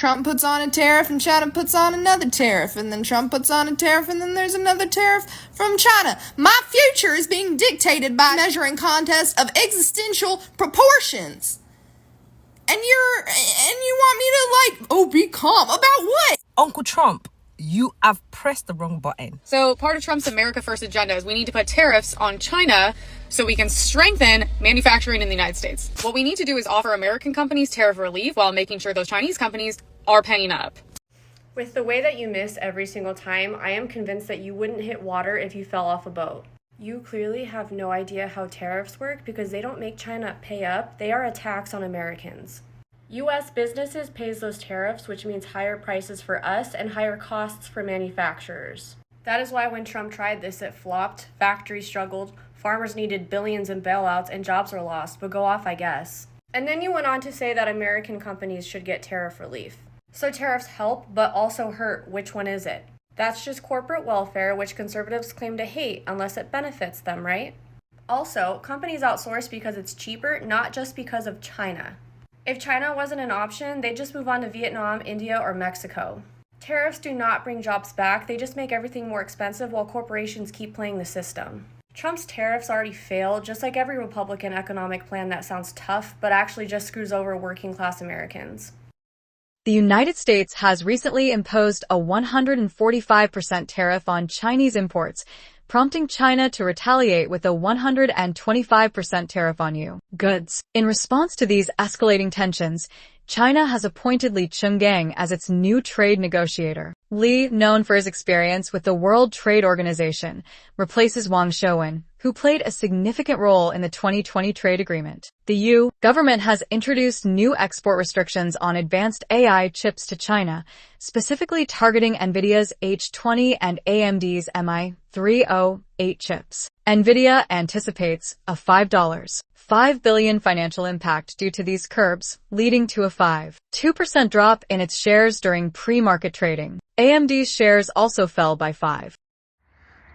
Trump puts on a tariff and China puts on another tariff, and then Trump puts on a tariff and then there's another tariff from China. My future is being dictated by a measuring contest of existential proportions. And you want me to be calm about what? Uncle Trump, you have pressed the wrong button. So part of Trump's America First agenda is we need to put tariffs on China so we can strengthen manufacturing in the United States. What we need to do is offer American companies tariff relief while making sure those Chinese companies are paying up. With the way that you miss every single time, I am convinced that you wouldn't hit water if you fell off a boat. You clearly have no idea how tariffs work because they don't make China pay up, they are a tax on Americans. U.S. businesses pays those tariffs, which means higher prices for us and higher costs for manufacturers. That is why when Trump tried this, it flopped, factories struggled, farmers needed billions in bailouts, and jobs were lost, but go off, I guess. And then you went on to say that American companies should get tariff relief. So tariffs help, but also hurt. Which one is it? That's just corporate welfare, which conservatives claim to hate unless it benefits them, right? Also, companies outsource because it's cheaper, not just because of China. If China wasn't an option, they'd just move on to Vietnam, India, or Mexico. Tariffs do not bring jobs back, they just make everything more expensive while corporations keep playing the system. Trump's tariffs already failed, just like every Republican economic plan that sounds tough, but actually just screws over working class Americans. The United States has recently imposed a 145% tariff on Chinese imports, prompting China to retaliate with a 125% tariff on U.S. goods. In response to these escalating tensions, China has appointed Li Chenggang as its new trade negotiator. Li, known for his experience with the World Trade Organization, replaces Wang Shouwen, who played a significant role in the 2020 trade agreement. The U.S. government has introduced new export restrictions on advanced AI chips to China, specifically targeting NVIDIA's H20 and AMD's MI308 chips. NVIDIA anticipates a $5 billion financial impact due to these curbs, leading to a 5.2% drop in its shares during pre-market trading. AMD's shares also fell by 5%.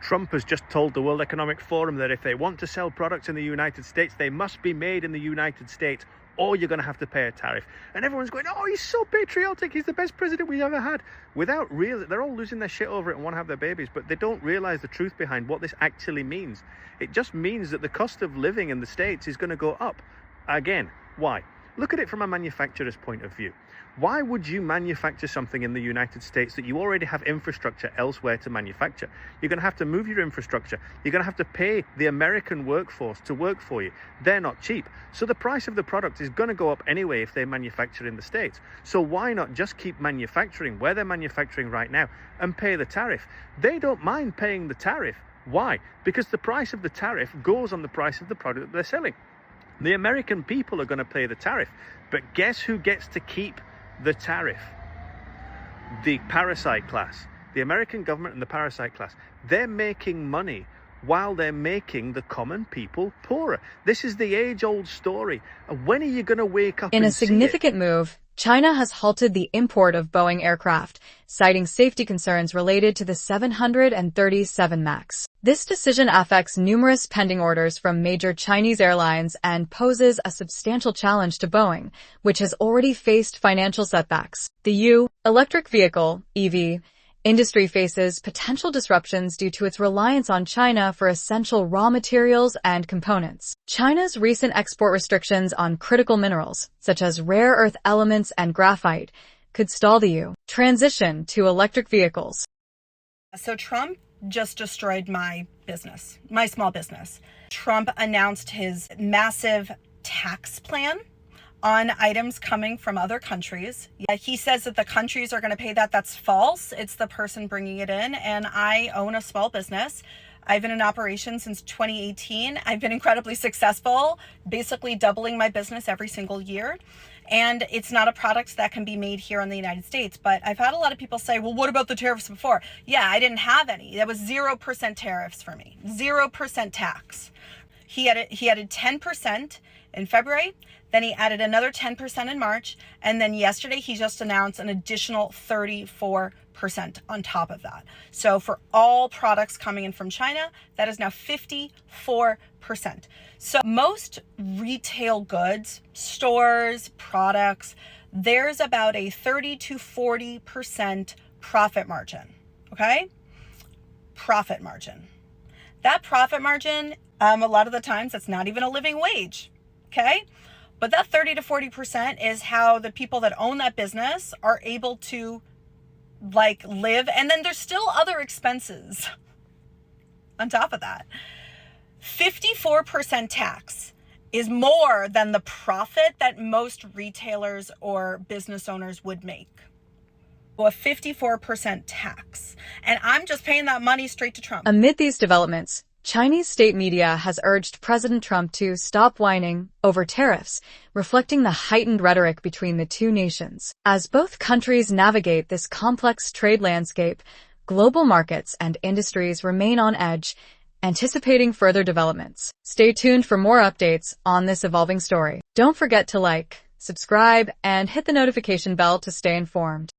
Trump has just told the World Economic Forum that if they want to sell products in the United States, they must be made in the United States, or you're going to have to pay a tariff. And everyone's going, oh, he's so patriotic, he's the best president we've ever had. They're all losing their shit over it and want to have their babies, but they don't realize the truth behind what this actually means. It just means that the cost of living in the States is going to go up. Again, why? Look at it from a manufacturer's point of view. Why would you manufacture something in the United States that you already have infrastructure elsewhere to manufacture? You're going to have to move your infrastructure. You're going to have to pay the American workforce to work for you. They're not cheap. So the price of the product is going to go up anyway if they manufacture in the States. So why not just keep manufacturing where they're manufacturing right now and pay the tariff? They don't mind paying the tariff. Why? Because the price of the tariff goes on the price of the product that they're selling. The American people are going to pay the tariff. But guess who gets to keep the tariff? The parasite class. The American government and the parasite class. They're making money while they're making the common people poorer. This is the age-old story. When are you going to wake up in and a significant move? China has halted the import of Boeing aircraft, citing safety concerns related to the 737 MAX. This decision affects numerous pending orders from major Chinese airlines and poses a substantial challenge to Boeing, which has already faced financial setbacks. The U.S. electric vehicle, EV, industry faces potential disruptions due to its reliance on China for essential raw materials and components. China's recent export restrictions on critical minerals, such as rare earth elements and graphite, could stall the U.S. transition to electric vehicles. So Trump just destroyed my business, my small business. Trump announced his massive tax plan on items coming from other countries. He says that the countries are going to pay that. That's false. It's the person bringing it in. And I own a small business. I've been in operation since 2018. I've been incredibly successful, basically doubling my business every single year. And it's not a product that can be made here in the United States. But I've had a lot of people say, well, what about the tariffs before? Yeah, I didn't have any. That was 0% tariffs for me, 0% tax. He added 10% in February, then he added another 10% in March, and then yesterday he just announced an additional 34% on top of that. So for all products coming in from China, that is now 54%. So most retail goods, stores, products there's about a 30 to 40% profit margin, okay? Profit margin. That profit margin, a lot of the times, it's not even a living wage, okay? But that 30 to 40% is how the people that own that business are able to live. And then there's still other expenses on top of that. 54% tax is more than the profit that most retailers or business owners would make. A 54% tax. And I'm just paying that money straight to Trump. Amid these developments, Chinese state media has urged President Trump to stop whining over tariffs, reflecting the heightened rhetoric between the two nations. As both countries navigate this complex trade landscape, global markets and industries remain on edge, anticipating further developments. Stay tuned for more updates on this evolving story. Don't forget to like, subscribe, and hit the notification bell to stay informed.